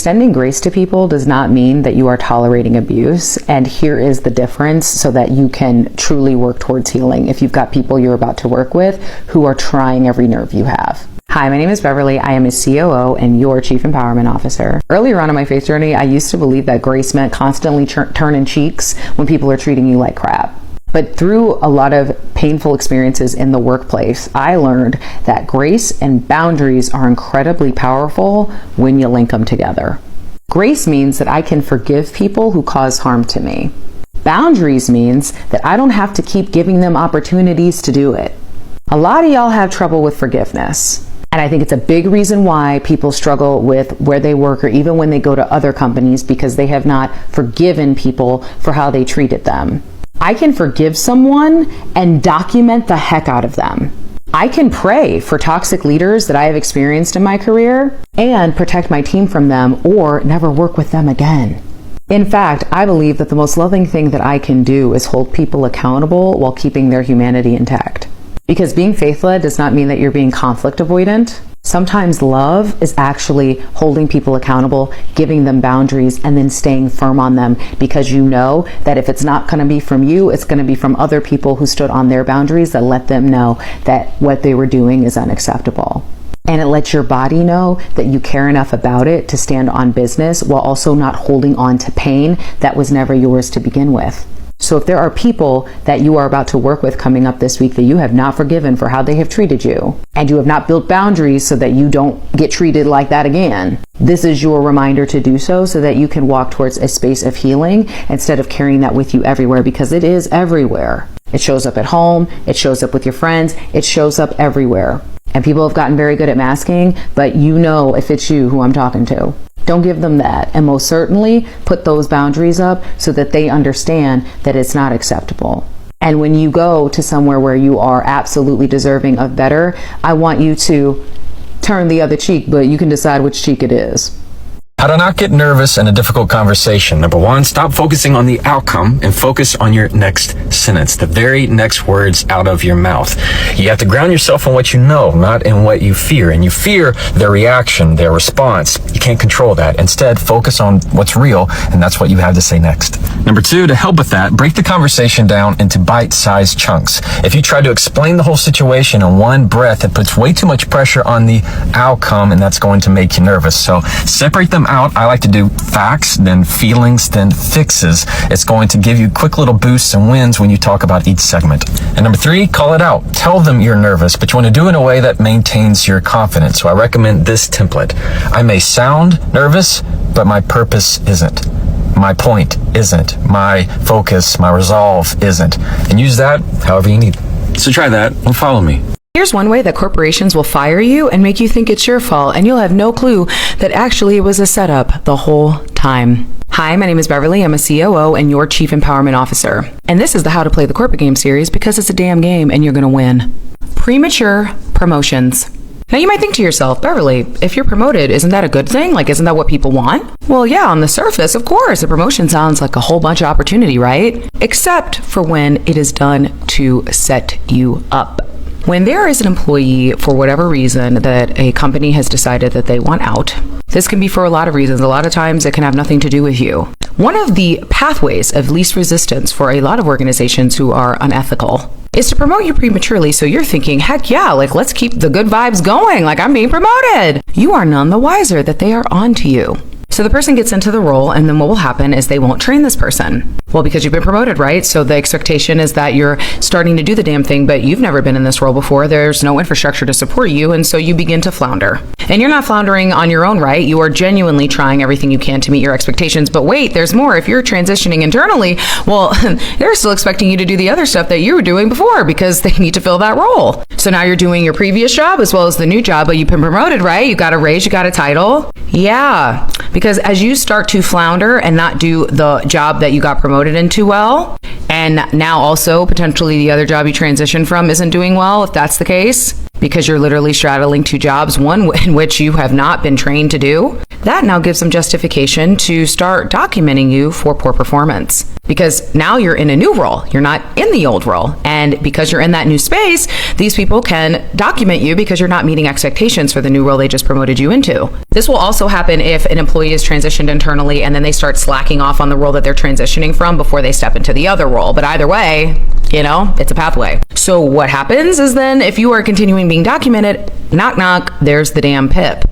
extending grace to people does not mean that you are tolerating abuse. And here is the difference so that you can truly work towards healing if you've got people you're about to work with who are trying every nerve you have. Hi, my name is Beverly. I am a COO and your Chief Empowerment Officer. Earlier on in my faith journey, I used to believe that grace meant constantly turning cheeks when people are treating you like crap. But through a lot of painful experiences in the workplace, I learned that grace and boundaries are incredibly powerful when you link them together. Grace means that I can forgive people who cause harm to me. Boundaries means that I don't have to keep giving them opportunities to do it. A lot of y'all have trouble with forgiveness. And I think it's a big reason why people struggle with where they work or even when they go to other companies, because they have not forgiven people for how they treated them. I can forgive someone and document the heck out of them. I can pray for toxic leaders that I have experienced in my career and protect my team from them or never work with them again. In fact, I believe that the most loving thing that I can do is hold people accountable while keeping their humanity intact. Because being faith-led does not mean that you're being conflict avoidant. Sometimes love is actually holding people accountable, giving them boundaries, and then staying firm on them because you know that if it's not going to be from you, it's going to be from other people who stood on their boundaries that let them know that what they were doing is unacceptable. And it lets your body know that you care enough about it to stand on business while also not holding on to pain that was never yours to begin with. So if there are people that you are about to work with coming up this week that you have not forgiven for how they have treated you, and you have not built boundaries so that you don't get treated like that again, this is your reminder to do so that you can walk towards a space of healing instead of carrying that with you everywhere, because it is everywhere. It shows up at home, it shows up with your friends, it shows up everywhere. And people have gotten very good at masking, but you know if it's you who I'm talking to. Don't give them that. And most certainly put those boundaries up so that they understand that it's not acceptable. And when you go to somewhere where you are absolutely deserving of better, I want you to turn the other cheek, but you can decide which cheek it is. How to not get nervous in a difficult conversation. Number one, stop focusing on the outcome and focus on your next sentence, the very next words out of your mouth. You have to ground yourself in what you know, not in what you fear. And you fear their reaction, their response. You can't control that. Instead, focus on what's real, and that's what you have to say next. Number two, to help with that, break the conversation down into bite-sized chunks. If you try to explain the whole situation in one breath, it puts way too much pressure on the outcome, and that's going to make you nervous. So separate them out. I like to do facts, then feelings, then fixes. It's going to give you quick little boosts and wins when you talk about each segment. And number three, call it out. Tell them you're nervous, but you want to do it in a way that maintains your confidence. So I recommend this template. I may sound nervous, but my purpose isn't. My point isn't. My focus, my resolve isn't. And use that however you need. So try that and follow me. Here's one way that corporations will fire you and make you think it's your fault, and you'll have no clue that actually it was a setup the whole time. Hi, my name is Beverly. I'm a COO and your Chief Empowerment Officer. And this is the How to Play the Corporate Game series because it's a damn game and you're going to win. Premature promotions. Now you might think to yourself, Beverly, if you're promoted, isn't that a good thing? Like, isn't that what people want? Well, yeah, on the surface, of course, a promotion sounds like a whole bunch of opportunity, right? Except for when it is done to set you up. When there is an employee, for whatever reason, that a company has decided that they want out, this can be for a lot of reasons. A lot of times it can have nothing to do with you. One of the pathways of least resistance for a lot of organizations who are unethical is to promote you prematurely. So you're thinking, heck yeah, like let's keep the good vibes going, like I'm being promoted. You are none the wiser that they are on to you. So the person gets into the role, and then what will happen is they won't train this person. Well, because you've been promoted, right? So the expectation is that you're starting to do the damn thing, but you've never been in this role before. There's no infrastructure to support you, and so you begin to flounder. And you're not floundering on your own, right? You are genuinely trying everything you can to meet your expectations. But wait, there's more. If you're transitioning internally, well, they're still expecting you to do the other stuff that you were doing before because they need to fill that role. So now you're doing your previous job as well as the new job, but you've been promoted, right? You got a raise, you got a title. Yeah, because as you start to flounder and not do the job that you got promoted into well, and now also potentially the other job you transitioned from isn't doing well, if that's the case, because you're literally straddling two jobs, one in which you have not been trained to do, that now gives them justification to start documenting you for poor performance. Because now you're in a new role. You're not in the old role. And because you're in that new space, these people can document you because you're not meeting expectations for the new role they just promoted you into. This will also happen if an employee is transitioned internally and then they start slacking off on the role that they're transitioning from before they step into the other role. But either way, it's a pathway. So what happens is then if you are continuing being documented, knock, knock, there's the damn PIP.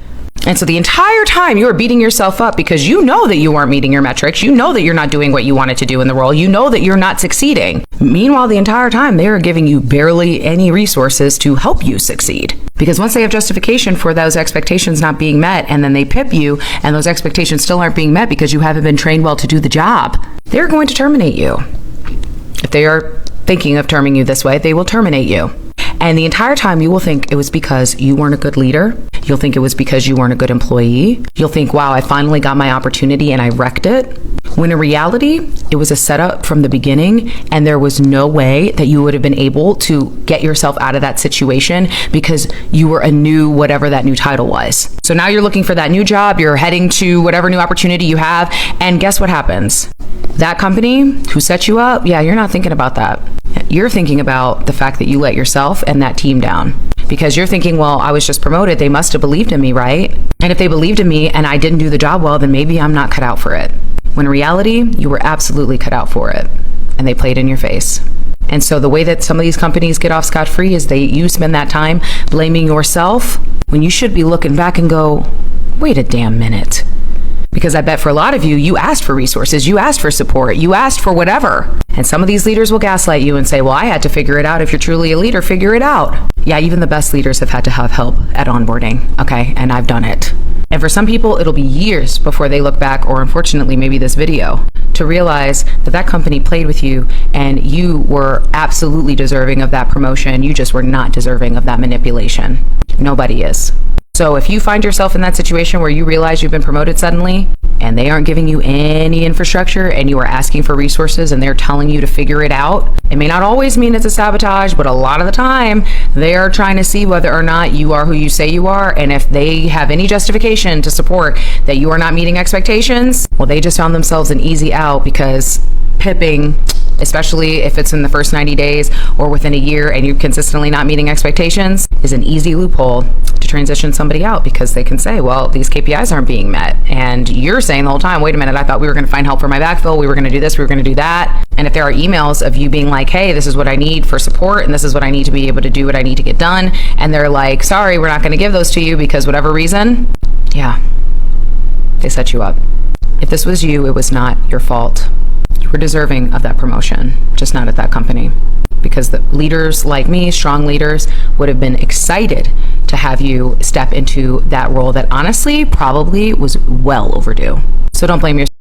And so the entire time you are beating yourself up because you know that you aren't meeting your metrics. You know that you're not doing what you wanted to do in the role. You know that you're not succeeding. Meanwhile, the entire time they are giving you barely any resources to help you succeed. Because once they have justification for those expectations not being met and then they PIP you and those expectations still aren't being met because you haven't been trained well to do the job, they're going to terminate you. If they are thinking of terming you this way, they will terminate you. And the entire time you will think it was because you weren't a good leader. You'll think it was because you weren't a good employee. You'll think, wow, I finally got my opportunity and I wrecked it. When in reality, it was a setup from the beginning and there was no way that you would have been able to get yourself out of that situation because you were a new, whatever that new title was. So now you're looking for that new job, you're heading to whatever new opportunity you have, and guess what happens? That company who set you up, you're not thinking about that. You're thinking about the fact that you let yourself and that team down. Because you're thinking, well, I was just promoted. They must have believed in me, right? And if they believed in me and I didn't do the job well, then maybe I'm not cut out for it. When in reality, you were absolutely cut out for it. And they played in your face. And so the way that some of these companies get off scot-free is you spend that time blaming yourself when you should be looking back and go, wait a damn minute. Because I bet for a lot of you, you asked for resources, you asked for support, you asked for whatever. And some of these leaders will gaslight you and say, well, I had to figure it out. If you're truly a leader, figure it out. Yeah, even the best leaders have had to have help at onboarding, okay? And I've done it. And for some people, it'll be years before they look back, or unfortunately, maybe this video, to realize that that company played with you and you were absolutely deserving of that promotion. You just were not deserving of that manipulation. Nobody is. So if you find yourself in that situation where you realize you've been promoted suddenly and they aren't giving you any infrastructure and you are asking for resources and they're telling you to figure it out, it may not always mean it's a sabotage, but a lot of the time they are trying to see whether or not you are who you say you are. And if they have any justification to support that you are not meeting expectations, well, they just found themselves an easy out because pipping, especially if it's in the first 90 days or within a year and you're consistently not meeting expectations, is an easy loophole to transition somebody out because they can say, well, these KPIs aren't being met. And you're saying the whole time, wait a minute, I thought we were going to find help for my backfill. We were going to do this, we were going to do that. And if there are emails of you being like, hey, this is what I need for support and this is what I need to be able to do what I need to get done. And they're like, sorry, we're not going to give those to you because whatever reason, they set you up. If this was you, it was not your fault. You were deserving of that promotion, just not at that company. Because the leaders like me, strong leaders, would have been excited to have you step into that role that honestly probably was well overdue. So don't blame yourself.